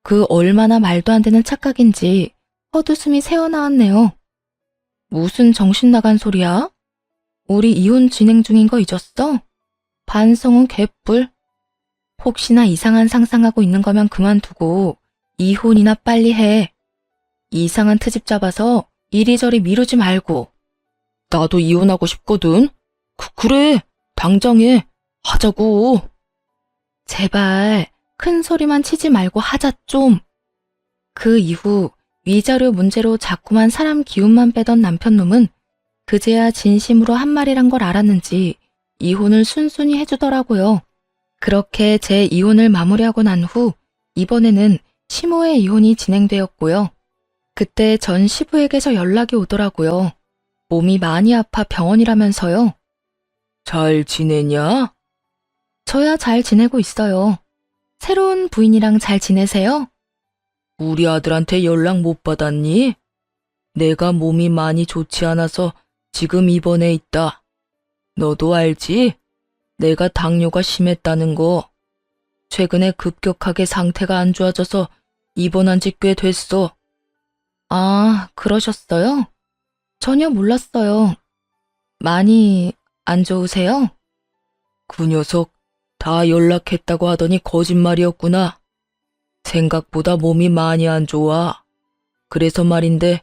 그 얼마나 말도 안 되는 착각인지 헛웃음이 새어나왔네요. 무슨 정신 나간 소리야? 우리 이혼 진행 중인 거 잊었어? 반성은 개뿔. 혹시나 이상한 상상하고 있는 거면 그만두고 이혼이나 빨리 해. 이상한 트집 잡아서 이리저리 미루지 말고. 나도 이혼하고 싶거든. 그래, 당장 해. 하자고. 제발 큰 소리만 치지 말고 하자 좀. 그 이후 위자료 문제로 자꾸만 사람 기운만 빼던 남편놈은 그제야 진심으로 한 말이란 걸 알았는지 이혼을 순순히 해주더라고요. 그렇게 제 이혼을 마무리하고 난 후 이번에는 시모의 이혼이 진행되었고요. 그때 전 시부에게서 연락이 오더라고요. 몸이 많이 아파 병원이라면서요. 잘 지내냐? 저야 잘 지내고 있어요. 새로운 부인이랑 잘 지내세요? 우리 아들한테 연락 못 받았니? 내가 몸이 많이 좋지 않아서 지금 입원해 있다. 너도 알지? 내가 당뇨가 심했다는 거. 최근에 급격하게 상태가 안 좋아져서 입원한 지 꽤 됐어. 아, 그러셨어요? 전혀 몰랐어요. 많이 안 좋으세요? 그 녀석 다 연락했다고 하더니 거짓말이었구나. 생각보다 몸이 많이 안 좋아. 그래서 말인데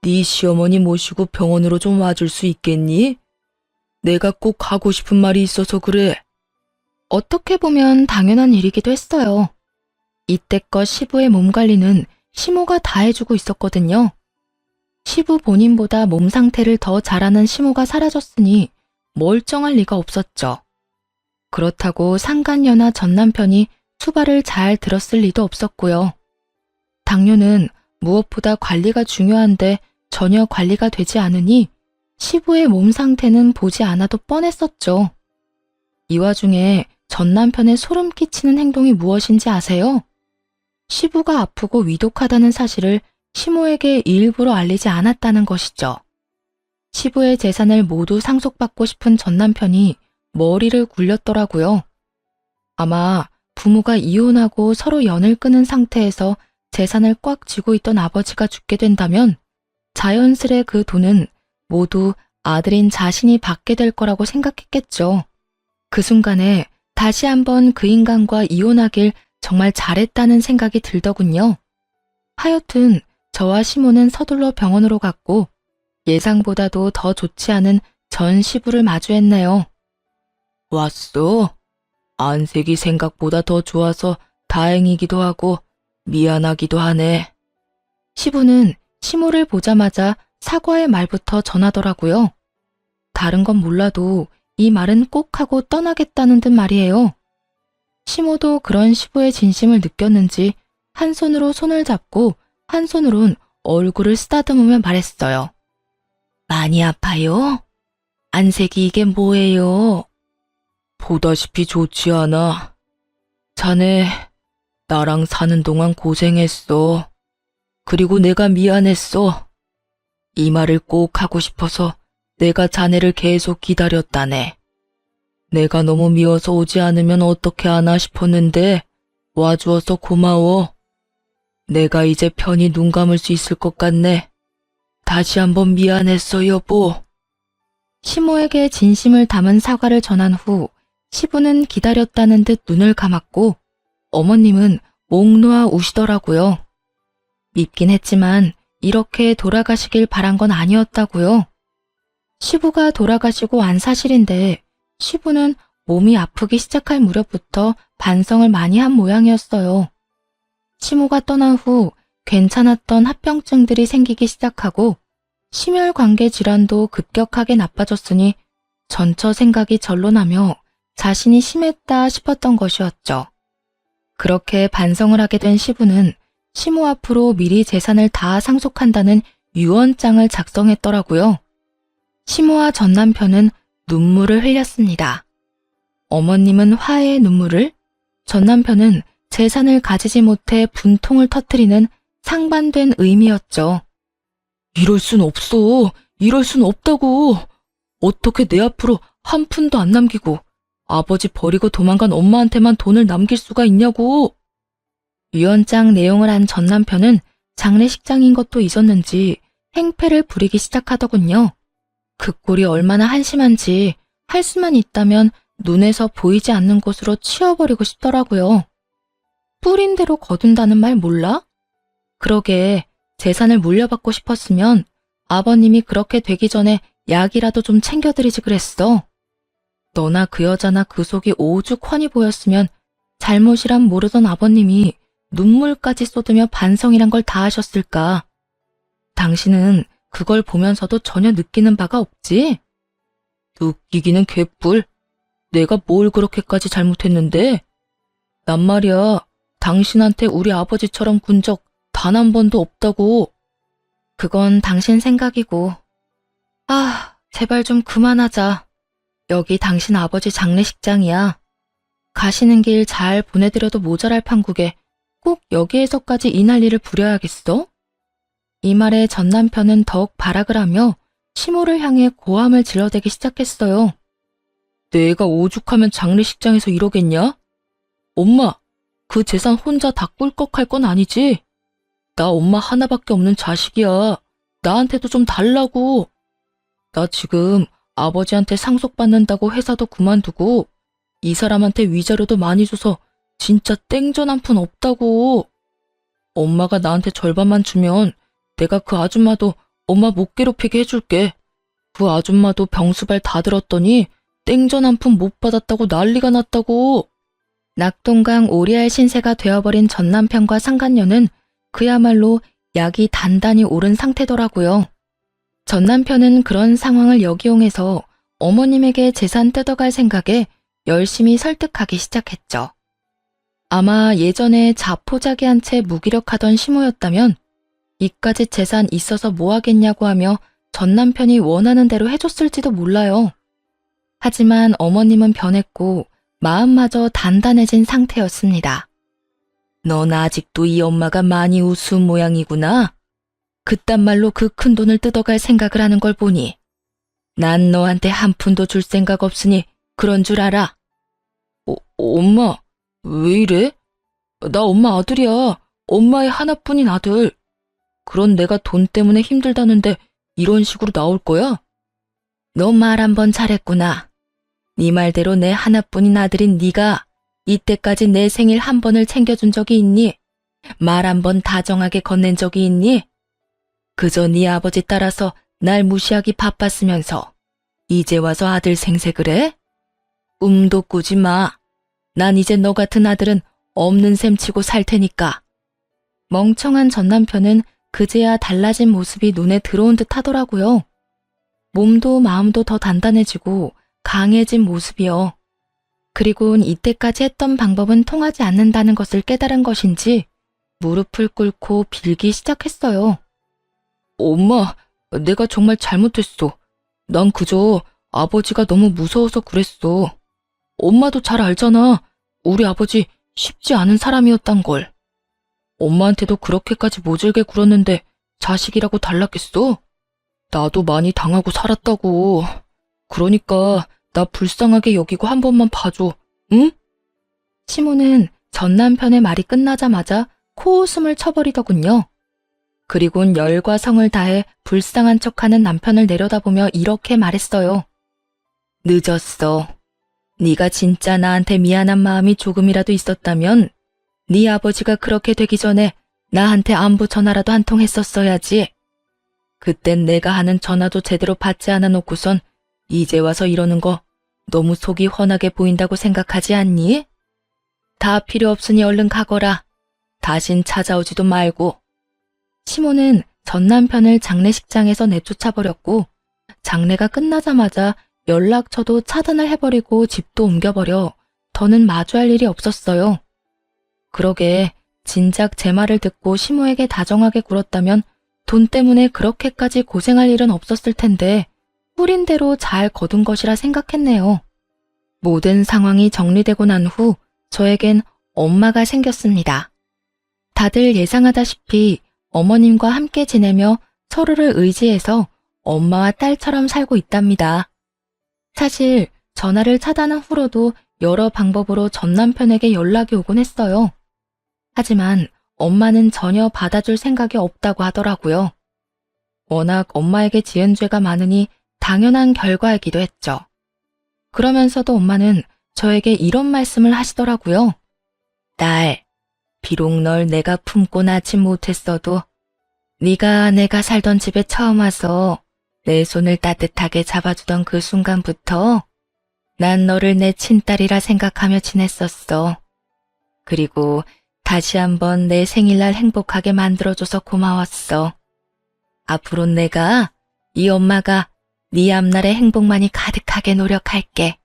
네 시어머니 모시고 병원으로 좀 와줄 수 있겠니? 내가 꼭 하고 싶은 말이 있어서 그래. 어떻게 보면 당연한 일이기도 했어요. 이때껏 시부의 몸 관리는 시모가 다 해주고 있었거든요. 시부 본인보다 몸 상태를 더 잘하는 시모가 사라졌으니 멀쩡할 리가 없었죠. 그렇다고 상간녀나 전 남편이 수발을 잘 들었을 리도 없었고요. 당뇨는 무엇보다 관리가 중요한데 전혀 관리가 되지 않으니 시부의 몸 상태는 보지 않아도 뻔했었죠. 이 와중에 전 남편의 소름 끼치는 행동이 무엇인지 아세요? 시부가 아프고 위독하다는 사실을 시모에게 일부러 알리지 않았다는 것이죠. 시부의 재산을 모두 상속받고 싶은 전 남편이 머리를 굴렸더라고요. 아마 부모가 이혼하고 서로 연을 끊은 상태에서 재산을 꽉 쥐고 있던 아버지가 죽게 된다면 자연스레 그 돈은 모두 아들인 자신이 받게 될 거라고 생각했겠죠. 그 순간에 다시 한번 그 인간과 이혼하길 정말 잘했다는 생각이 들더군요. 하여튼 저와 시모는 서둘러 병원으로 갔고 예상보다도 더 좋지 않은 전 시부를 마주했네요. 왔어? 안색이 생각보다 더 좋아서 다행이기도 하고 미안하기도 하네. 시부는 시모를 보자마자 사과의 말부터 전하더라고요. 다른 건 몰라도 이 말은 꼭 하고 떠나겠다는 듯 말이에요. 시모도 그런 시부의 진심을 느꼈는지 한 손으로 손을 잡고 한 손으론 얼굴을 쓰다듬으며 말했어요. 많이 아파요? 안색이 이게 뭐예요? 보다시피 좋지 않아. 자네, 나랑 사는 동안 고생했어. 그리고 내가 미안했어. 이 말을 꼭 하고 싶어서 내가 자네를 계속 기다렸다네. 내가 너무 미워서 오지 않으면 어떻게 하나 싶었는데 와주어서 고마워. 내가 이제 편히 눈 감을 수 있을 것 같네. 다시 한번 미안했어, 여보. 시모에게 진심을 담은 사과를 전한 후 시부는 기다렸다는 듯 눈을 감았고 어머님은 목 놓아 우시더라고요. 밉긴 했지만 이렇게 돌아가시길 바란 건 아니었다고요. 시부가 돌아가시고 안 사실인데 시부는 몸이 아프기 시작할 무렵부터 반성을 많이 한 모양이었어요. 시모가 떠난 후 괜찮았던 합병증들이 생기기 시작하고 심혈관계 질환도 급격하게 나빠졌으니 전처 생각이 절로 나며 자신이 심했다 싶었던 것이었죠. 그렇게 반성을 하게 된 시부는 시모 앞으로 미리 재산을 다 상속한다는 유언장을 작성했더라고요. 시모와 전 남편은 눈물을 흘렸습니다. 어머님은 화해의 눈물을, 전 남편은 재산을 가지지 못해 분통을 터뜨리는 상반된 의미였죠. 이럴 순 없어. 이럴 순 없다고. 어떻게 내 앞으로 한 푼도 안 남기고 아버지 버리고 도망간 엄마한테만 돈을 남길 수가 있냐고. 유언장 내용을 한 전 남편은 장례식장인 것도 잊었는지 행패를 부리기 시작하더군요. 그 꼴이 얼마나 한심한지 할 수만 있다면 눈에서 보이지 않는 곳으로 치워버리고 싶더라고요. 뿌린 대로 거둔다는 말 몰라? 그러게 재산을 물려받고 싶었으면 아버님이 그렇게 되기 전에 약이라도 좀 챙겨드리지 그랬어. 너나 그 여자나 그 속이 오죽 훤히 보였으면 잘못이란 모르던 아버님이 눈물까지 쏟으며 반성이란 걸 다 하셨을까? 당신은 그걸 보면서도 전혀 느끼는 바가 없지? 느끼기는 개뿔. 내가 뭘 그렇게까지 잘못했는데? 난 말이야, 당신한테 우리 아버지처럼 군 적 단 한 번도 없다고. 그건 당신 생각이고. 아, 제발 좀 그만하자. 여기 당신 아버지 장례식장이야. 가시는 길 잘 보내드려도 모자랄 판국에 꼭 여기에서까지 이 난리를 부려야겠어? 이 말에 전 남편은 더욱 발악을 하며 시모를 향해 고함을 질러대기 시작했어요. 내가 오죽하면 장례식장에서 이러겠냐? 엄마, 그 재산 혼자 다 꿀꺽할 건 아니지? 나 엄마 하나밖에 없는 자식이야. 나한테도 좀 달라고. 나 지금 아버지한테 상속받는다고 회사도 그만두고 이 사람한테 위자료도 많이 줘서 진짜 땡전 한 푼 없다고. 엄마가 나한테 절반만 주면 내가 그 아줌마도 엄마 못 괴롭히게 해줄게. 그 아줌마도 병수발 다 들었더니 땡전 한 푼 못 받았다고 난리가 났다고. 낙동강 오리알 신세가 되어버린 전 남편과 상간녀는 그야말로 약이 단단히 오른 상태더라고요. 전 남편은 그런 상황을 역이용해서 어머님에게 재산 뜯어갈 생각에 열심히 설득하기 시작했죠. 아마 예전에 자포자기한 채 무기력하던 시모였다면 이까짓 재산 있어서 뭐 하겠냐고 하며 전 남편이 원하는 대로 해줬을지도 몰라요. 하지만 어머님은 변했고 마음마저 단단해진 상태였습니다. 넌 아직도 이 엄마가 많이 우스운 모양이구나. 그딴 말로 그 큰 돈을 뜯어갈 생각을 하는 걸 보니 난 너한테 한 푼도 줄 생각 없으니 그런 줄 알아. 엄마, 왜 이래? 나 엄마 아들이야. 엄마의 하나뿐인 아들. 그런 내가 돈 때문에 힘들다는데 이런 식으로 나올 거야? 너 말 한 번 잘했구나. 네 말대로 내 하나뿐인 아들인 네가 이때까지 내 생일 한 번을 챙겨준 적이 있니? 말 한 번 다정하게 건넨 적이 있니? 그저 네 아버지 따라서 날 무시하기 바빴으면서 이제 와서 아들 생색을 해? 꿈도 꾸지 마. 난 이제 너 같은 아들은 없는 셈 치고 살 테니까. 멍청한 전 남편은 그제야 달라진 모습이 눈에 들어온 듯 하더라고요. 몸도 마음도 더 단단해지고 강해진 모습이요. 그리곤 이때까지 했던 방법은 통하지 않는다는 것을 깨달은 것인지 무릎을 꿇고 빌기 시작했어요. 엄마, 내가 정말 잘못했어. 난 그저 아버지가 너무 무서워서 그랬어. 엄마도 잘 알잖아. 우리 아버지 쉽지 않은 사람이었단 걸. 엄마한테도 그렇게까지 모질게 굴었는데 자식이라고 달랐겠어? 나도 많이 당하고 살았다고. 그러니까 나 불쌍하게 여기고 한 번만 봐줘. 응? 시모는 전 남편의 말이 끝나자마자 코웃음을 쳐버리더군요. 그리곤 열과 성을 다해 불쌍한 척하는 남편을 내려다보며 이렇게 말했어요. 늦었어. 네가 진짜 나한테 미안한 마음이 조금이라도 있었다면 네 아버지가 그렇게 되기 전에 나한테 안부 전화라도 한 통 했었어야지. 그땐 내가 하는 전화도 제대로 받지 않아 놓고선 이제 와서 이러는 거 너무 속이 훤하게 보인다고 생각하지 않니? 다 필요 없으니 얼른 가거라. 다신 찾아오지도 말고. 시모는 전 남편을 장례식장에서 내쫓아버렸고 장례가 끝나자마자 연락처도 차단을 해버리고 집도 옮겨버려 더는 마주할 일이 없었어요. 그러게 진작 제 말을 듣고 시모에게 다정하게 굴었다면 돈 때문에 그렇게까지 고생할 일은 없었을 텐데 뿌린 대로 잘 거둔 것이라 생각했네요. 모든 상황이 정리되고 난 후 저에겐 엄마가 생겼습니다. 다들 예상하다시피 어머님과 함께 지내며 서로를 의지해서 엄마와 딸처럼 살고 있답니다. 사실 전화를 차단한 후로도 여러 방법으로 전 남편에게 연락이 오곤 했어요. 하지만 엄마는 전혀 받아줄 생각이 없다고 하더라고요. 워낙 엄마에게 지은 죄가 많으니 당연한 결과이기도 했죠. 그러면서도 엄마는 저에게 이런 말씀을 하시더라고요. 딸, 비록 널 내가 품고 낳지 못했어도 네가 내가 살던 집에 처음 와서 내 손을 따뜻하게 잡아주던 그 순간부터 난 너를 내 친딸이라 생각하며 지냈었어. 그리고 다시 한번 내 생일날 행복하게 만들어줘서 고마웠어. 앞으로 내가 이 엄마가 네 앞날에 행복만이 가득하게 노력할게.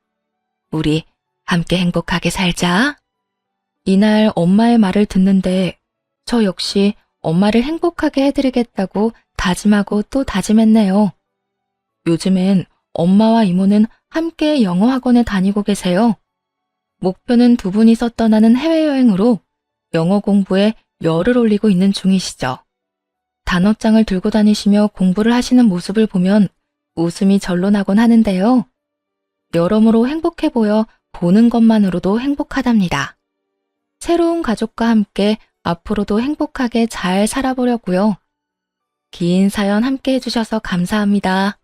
우리 함께 행복하게 살자. 이날 엄마의 말을 듣는데 저 역시 엄마를 행복하게 해드리겠다고 다짐하고 또 다짐했네요. 요즘엔 엄마와 이모는 함께 영어 학원에 다니고 계세요. 목표는 두 분이서 떠나는 해외여행으로 영어 공부에 열을 올리고 있는 중이시죠. 단어장을 들고 다니시며 공부를 하시는 모습을 보면 웃음이 절로 나곤 하는데요. 여러모로 행복해 보여 보는 것만으로도 행복하답니다. 새로운 가족과 함께 앞으로도 행복하게 잘 살아보려고요. 긴 사연 함께 해주셔서 감사합니다.